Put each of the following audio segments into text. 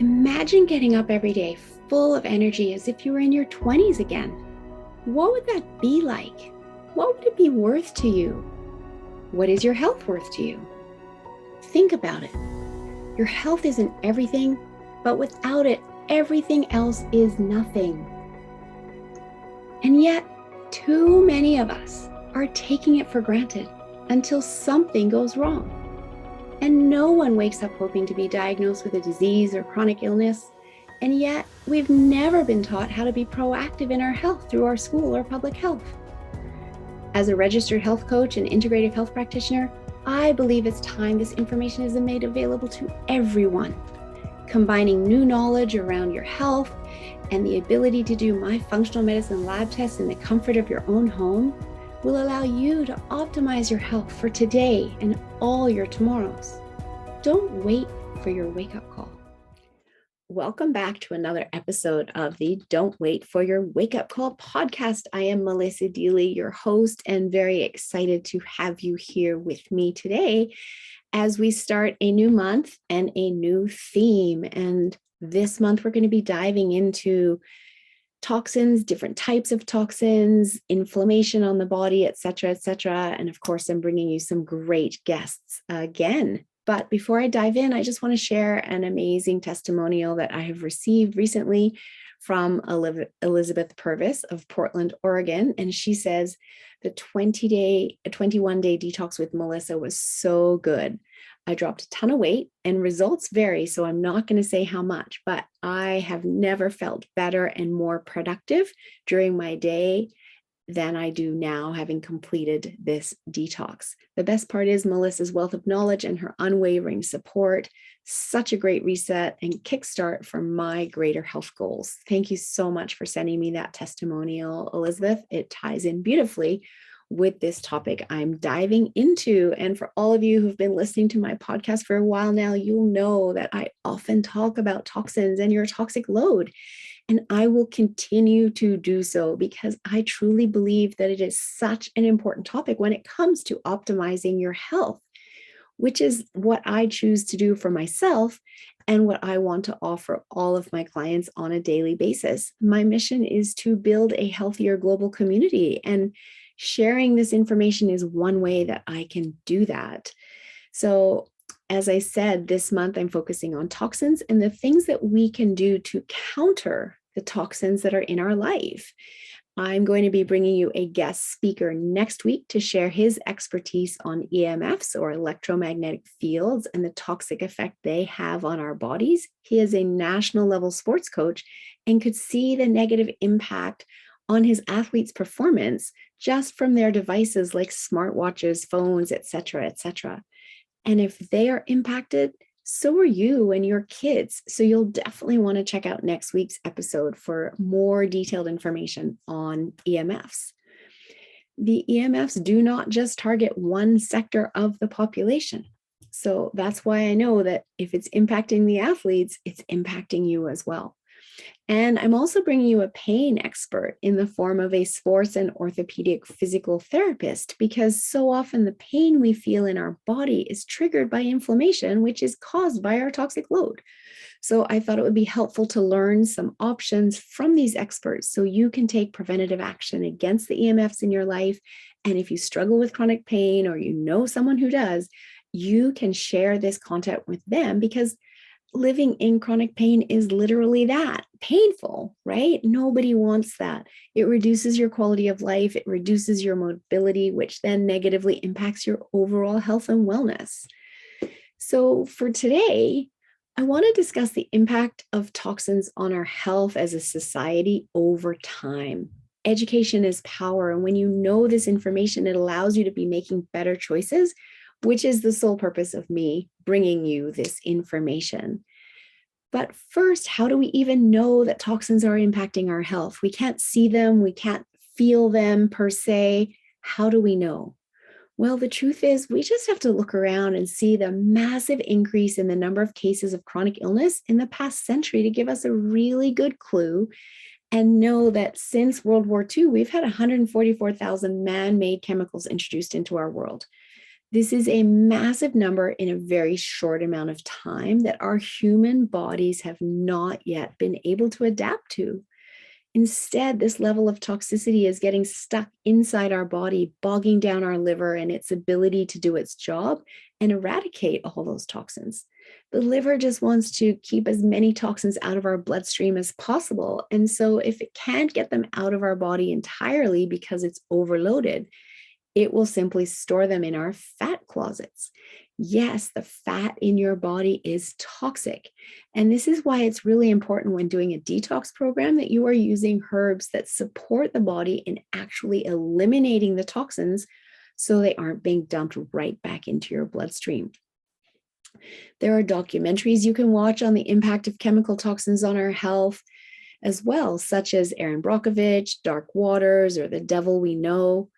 Imagine getting up every day full of energy as if you were in your 20s again. What would that be like? What would it be worth to you? What is your health worth to you? Think about it. Your health isn't everything, but without it, everything else is nothing. And yet, too many of us are taking it for granted until something goes wrong. And no one wakes up hoping to be diagnosed with a disease or chronic illness. And yet, we've never been taught how to be proactive in our health through our school or public health. As a registered health coach and integrative health practitioner, I believe it's time this information is made available to everyone. Combining new knowledge around your health and the ability to do my functional medicine lab tests in the comfort of your own home will allow you to optimize your health for today and all your tomorrows. Don't wait for your wake-up call. Welcome back to another episode of the Don't Wait for Your Wake-Up Call podcast. I am Melissa Deely, your host, and very excited to have you here with me today as we start a new month and a new theme. And this month, we're going to be diving into toxins, different types of toxins, inflammation on the body, et cetera, et cetera. And of course, I'm bringing you some great guests again. But before I dive in, I just want to share an amazing testimonial that I have received recently from Elizabeth Purvis of Portland, Oregon. And she says, the 21-day detox with Melissa was so good. I dropped a ton of weight and results vary, so I'm not going to say how much, but I have never felt better and more productive during my day than I do now, having completed this detox. The best part is Melissa's wealth of knowledge and her unwavering support. Such a great reset and kickstart for my greater health goals. Thank you so much for sending me that testimonial, Elizabeth. It ties in beautifully with this topic I'm diving into. And for all of you who've been listening to my podcast for a while now, you'll know that I often talk about toxins and your toxic load. And I will continue to do so because I truly believe that it is such an important topic when it comes to optimizing your health, which is what I choose to do for myself and what I want to offer all of my clients on a daily basis. My mission is to build a healthier global community, and sharing this information is one way that I can do that. So, as I said, this month I'm focusing on toxins and the things that we can do to counter the toxins that are in our life. I'm going to be bringing you a guest speaker next week to share his expertise on EMFs, or electromagnetic fields, and the toxic effect they have on our bodies. He is a national level sports coach and could see the negative impact on his athletes' performance just from their devices like smartwatches, phones, et cetera, et cetera. And if they are impacted, so are you and your kids. So you'll definitely want to check out next week's episode for more detailed information on EMFs. The EMFs do not just target one sector of the population. So that's why I know that if it's impacting the athletes, it's impacting you as well. And I'm also bringing you a pain expert in the form of a sports and orthopedic physical therapist, because so often the pain we feel in our body is triggered by inflammation, which is caused by our toxic load. So I thought it would be helpful to learn some options from these experts so you can take preventative action against the EMFs in your life. And if you struggle with chronic pain, or you know someone who does, you can share this content with them, because living in chronic pain is literally that, painful, right? Nobody wants that. It reduces your quality of life. It reduces your mobility, which then negatively impacts your overall health and wellness. So for today, I want to discuss the impact of toxins on our health as a society over time. Education is power. And when you know this information, it allows you to be making better choices, which is the sole purpose of me bringing you this information. But first, how do we even know that toxins are impacting our health? We can't see them. We can't feel them per se. How do we know? Well, the truth is, we just have to look around and see the massive increase in the number of cases of chronic illness in the past century to give us a really good clue, and know that since World War II, we've had 144,000 man-made chemicals introduced into our world. This is a massive number in a very short amount of time that our human bodies have not yet been able to adapt to. Instead, this level of toxicity is getting stuck inside our body, bogging down our liver and its ability to do its job and eradicate all those toxins. The liver just wants to keep as many toxins out of our bloodstream as possible. And so, if it can't get them out of our body entirely because it's overloaded, it will simply store them in our fat closets. Yes, the fat in your body is toxic. And this is why it's really important when doing a detox program that you are using herbs that support the body in actually eliminating the toxins so they aren't being dumped right back into your bloodstream. There are documentaries you can watch on the impact of chemical toxins on our health as well, such as Erin Brockovich, Dark Waters, or The Devil We Know.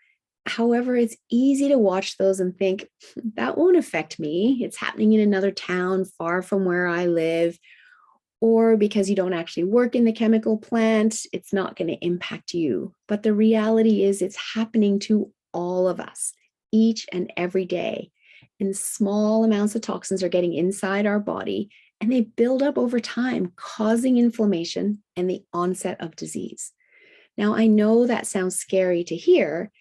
However, it's easy to watch those and think, that won't affect me. It's happening in another town far from where I live. Or because you don't actually work in the chemical plant, it's not going to impact you. But the reality is it's happening to all of us each and every day. And small amounts of toxins are getting inside our body and they build up over time, causing inflammation and the onset of disease. Now, I know that sounds scary to hear,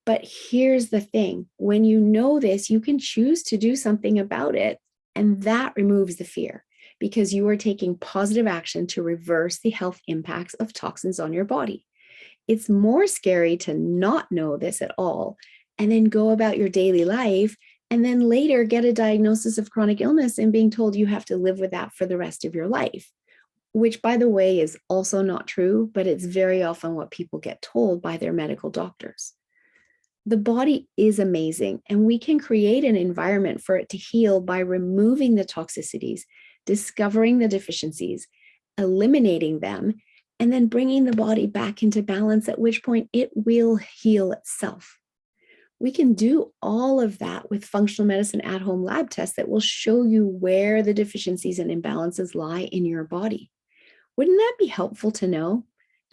but here's the thing. When you know this, you can choose to do something about it, and that removes the fear because you are taking positive action to reverse the health impacts of toxins on your body. It's more scary to not know this at all and then go about your daily life and then later get a diagnosis of chronic illness and being told you have to live with that for the rest of your life, which, by the way, is also not true, but it's very often what people get told by their medical doctors. The body is amazing, and we can create an environment for it to heal by removing the toxicities, discovering the deficiencies, eliminating them, and then bringing the body back into balance, at which point it will heal itself. We can do all of that with functional medicine at-home lab tests that will show you where the deficiencies and imbalances lie in your body. Wouldn't that be helpful to know?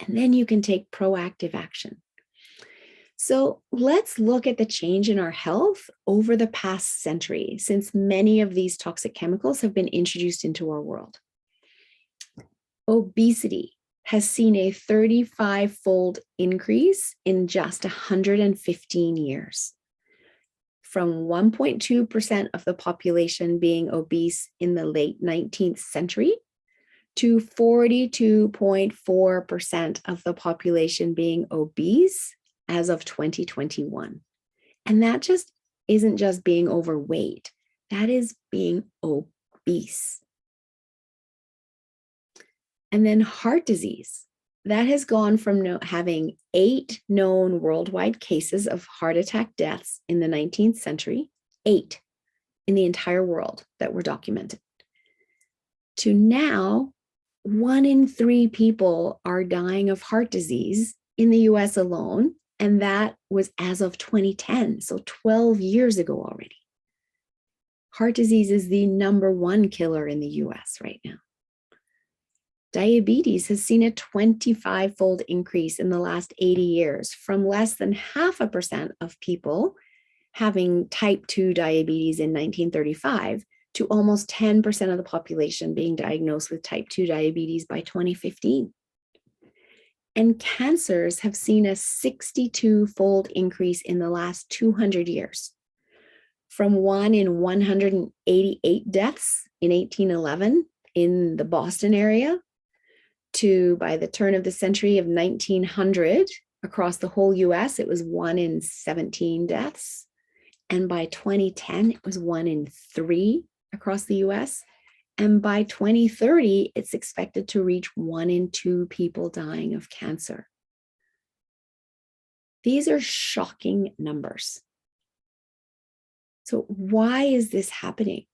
And then you can take proactive action. So let's look at the change in our health over the past century, since many of these toxic chemicals have been introduced into our world. Obesity has seen a 35-fold increase in just 115 years. From 1.2% of the population being obese in the late 19th century to 42.4% of the population being obese as of 2021. And that just isn't just being overweight, that is being obese. And then heart disease, that has gone from having 8 known worldwide cases of heart attack deaths in the 19th century, 8 in the entire world that were documented, to now 1 in 3 people are dying of heart disease in the US alone. And that was as of 2010, so 12 years ago already. Heart disease is the #1 killer in the US right now. Diabetes has seen a 25-fold increase in the last 80 years, from less than 0.5% of people having type 2 diabetes in 1935 to almost 10% of the population being diagnosed with type 2 diabetes by 2015. And cancers have seen a 62-fold increase in the last 200 years, from 1 in 188 deaths in 1811 in the Boston area to, by the turn of the century of 1900, across the whole US, it was 1 in 17 deaths. And by 2010, it was 1 in 3 across the US. And by 2030, it's expected to reach 1 in 2 people dying of cancer. These are shocking numbers. So why is this happening?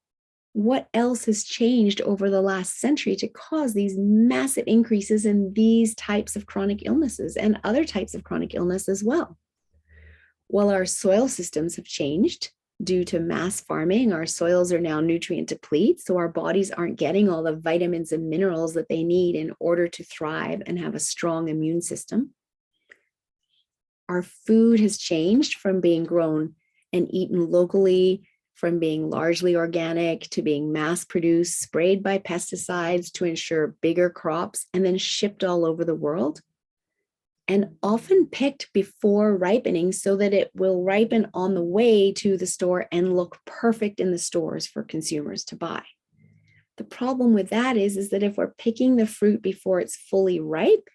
What else has changed over the last century to cause these massive increases in these types of chronic illnesses and other types of chronic illness as well? Well, our soil systems have changed. Due to mass farming, our soils are now nutrient depleted, so our bodies aren't getting all the vitamins and minerals that they need in order to thrive and have a strong immune system. Our food has changed from being grown and eaten locally, from being largely organic to being mass produced, sprayed by pesticides to ensure bigger crops, and then shipped all over the world. And often picked before ripening so that it will ripen on the way to the store and look perfect in the stores for consumers to buy. The problem with that is that if we're picking the fruit before it's fully ripe,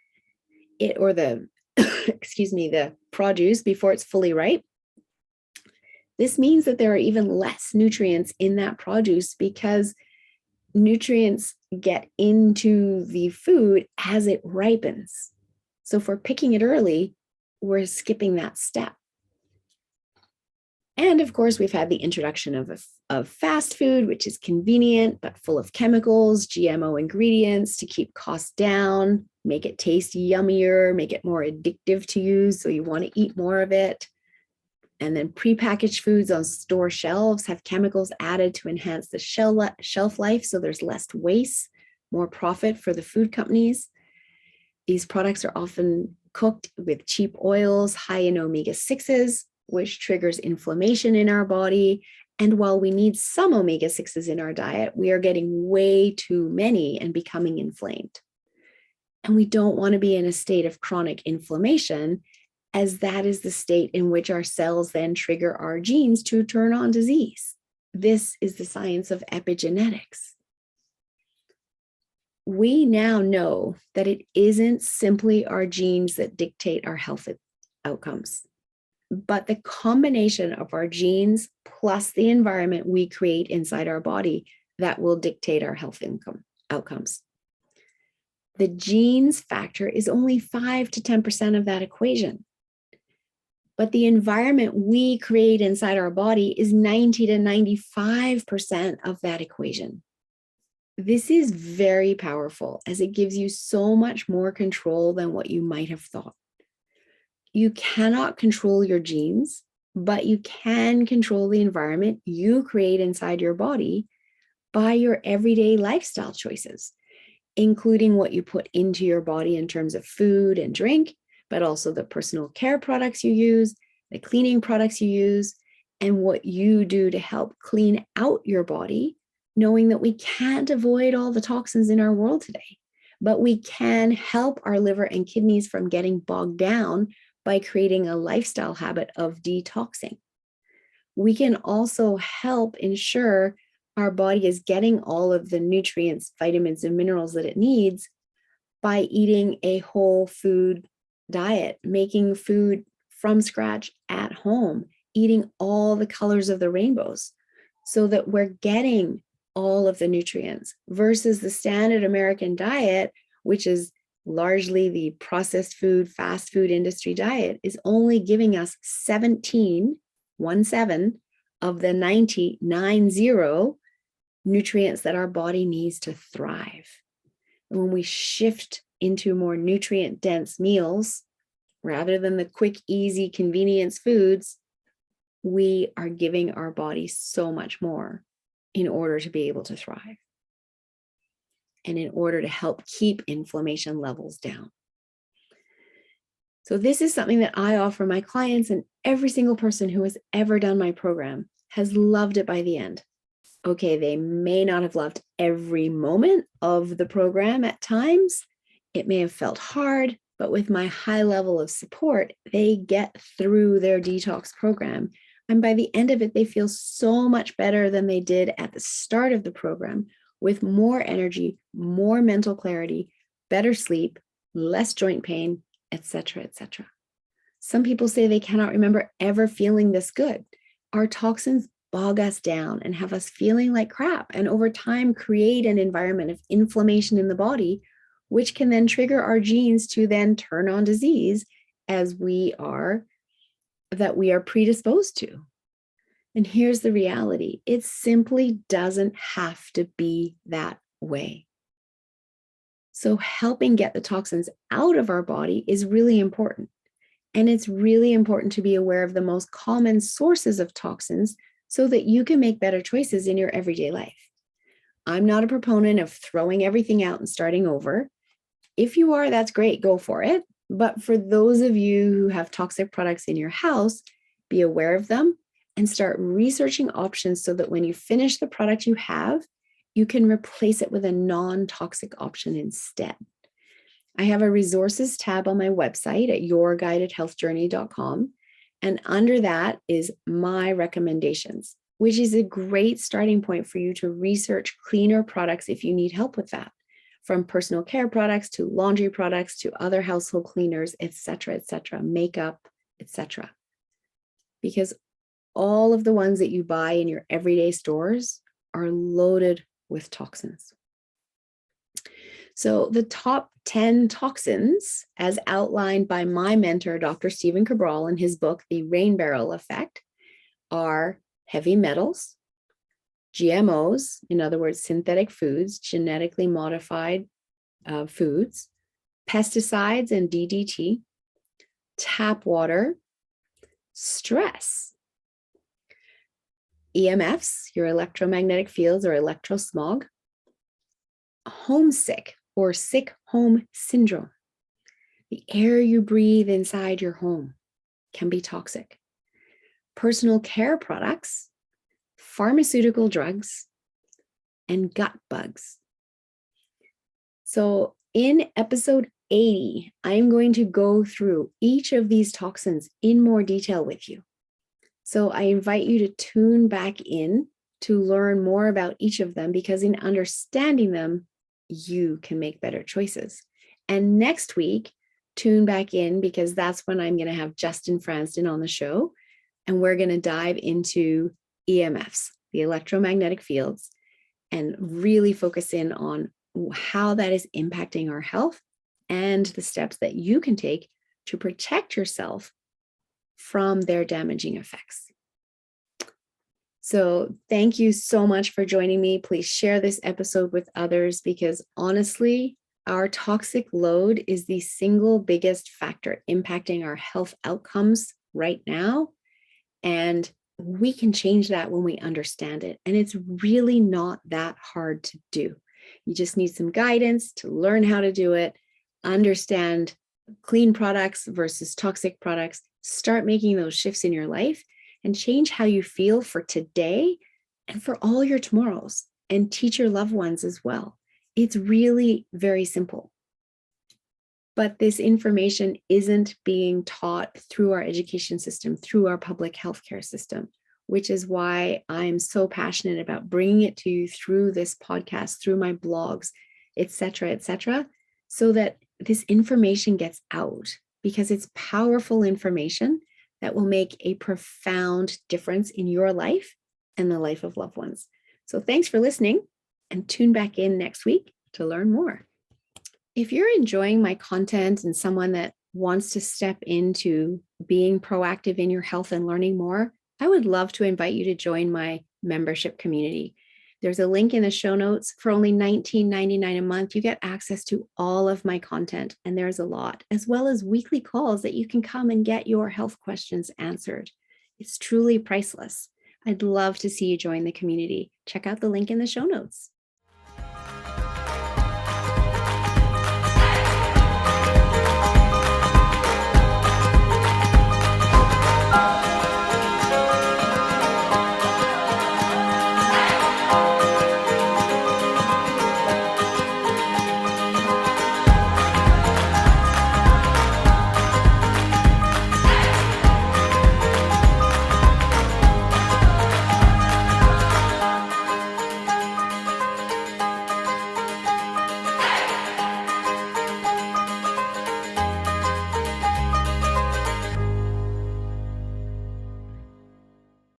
or the the produce before it's fully ripe, this means that there are even less nutrients in that produce because nutrients get into the food as it ripens. So if we're picking it early, we're skipping that step. And of course, we've had the introduction of fast food, which is convenient, but full of chemicals, GMO ingredients to keep costs down, make it taste yummier, make it more addictive to you, so you want to eat more of it. And then prepackaged foods on store shelves have chemicals added to enhance the shelf life, so there's less waste, more profit for the food companies. These products are often cooked with cheap oils, high in omega-6s, which triggers inflammation in our body. And while we need some omega-6s in our diet, we are getting way too many and becoming inflamed. And we don't want to be in a state of chronic inflammation, as that is the state in which our cells then trigger our genes to turn on disease. This is the science of epigenetics. We now know that it isn't simply our genes that dictate our health outcomes, but the combination of our genes plus the environment we create inside our body that will dictate our health outcomes. The genes factor is only 5 to 10% of that equation. But the environment we create inside our body is 90 to 95% of that equation. This is very powerful, as it gives you so much more control than what you might have thought. You cannot control your genes, but you can control the environment you create inside your body by your everyday lifestyle choices, including what you put into your body in terms of food and drink, but also the personal care products you use, the cleaning products you use, and what you do to help clean out your body, knowing that we can't avoid all the toxins in our world today, but we can help our liver and kidneys from getting bogged down by creating a lifestyle habit of detoxing. We can also help ensure our body is getting all of the nutrients, vitamins, and minerals that it needs by eating a whole food diet, making food from scratch at home, eating all the colors of the rainbows, so that we're getting all of the nutrients versus the standard American diet, which is largely the processed food, fast food industry diet, is only giving us 17 of the 90 nutrients that our body needs to thrive. And when we shift into more nutrient dense meals, rather than the quick, easy, convenience foods, we are giving our body so much more in order to be able to thrive and in order to help keep inflammation levels down. So this is something that I offer my clients, and every single person who has ever done my program has loved it by the end. Okay, they may not have loved every moment of the program at times. It may have felt hard, but with my high level of support, they get through their detox program. And by the end of it, they feel so much better than they did at the start of the program, with more energy, more mental clarity, better sleep, less joint pain, etc., etc. Some people say they cannot remember ever feeling this good. Our toxins bog us down and have us feeling like crap, and over time create an environment of inflammation in the body, which can then trigger our genes to then turn on disease as we are predisposed to. And here's the reality: it simply doesn't have to be that way. So helping get the toxins out of our body is really important. And it's really important to be aware of the most common sources of toxins so that you can make better choices in your everyday life. I'm not a proponent of throwing everything out and starting over. If you are, that's great, go for it. But for those of you who have toxic products in your house, be aware of them and start researching options so that when you finish the product you have, you can replace it with a non-toxic option instead. I have a resources tab on my website at yourguidedhealthjourney.com. And under that is my recommendations, which is a great starting point for you to research cleaner products if you need help with that, from personal care products to laundry products to other household cleaners, etc., makeup, etc. Because all of the ones that you buy in your everyday stores are loaded with toxins. So the top 10 toxins, as outlined by my mentor, Dr. Stephen Cabral, in his book, The Rain Barrel Effect, are heavy metals, GMOs, in other words, synthetic foods, genetically modified foods, pesticides and DDT, tap water, stress, EMFs, your electromagnetic fields or electrosmog, homesick or sick home syndrome. The air you breathe inside your home can be toxic. Personal care products, pharmaceutical drugs, and gut bugs. So in episode 80, I'm going to go through each of these toxins in more detail with you. So I invite you to tune back in to learn more about each of them, because in understanding them, you can make better choices. And next week, tune back in, because that's when I'm going to have Justin Franston on the show. And we're going to dive into EMFs, the electromagnetic fields, and really focus in on how that is impacting our health and the steps that you can take to protect yourself from their damaging effects. So thank you so much for joining me. Please share this episode with others, because honestly, our toxic load is the single biggest factor impacting our health outcomes right now. And we can change that when we understand it. And it's really not that hard to do. You just need some guidance to learn how to do it, understand clean products versus toxic products, start making those shifts in your life, and change how you feel for today and for all your tomorrows, and teach your loved ones as well. It's really very simple. But this information isn't being taught through our education system, through our public healthcare system, which is why I'm so passionate about bringing it to you through this podcast, through my blogs, etc., so that this information gets out, because it's powerful information that will make a profound difference in your life and the life of loved ones. So thanks for listening, and tune back in next week to learn more. If you're enjoying my content and someone that wants to step into being proactive in your health and learning more, I would love to invite you to join my membership community. There's a link in the show notes. For only $19.99 a month, you get access to all of my content, and there's a lot, as well as weekly calls that you can come and get your health questions answered. It's truly priceless. I'd love to see you join the community. Check out the link in the show notes.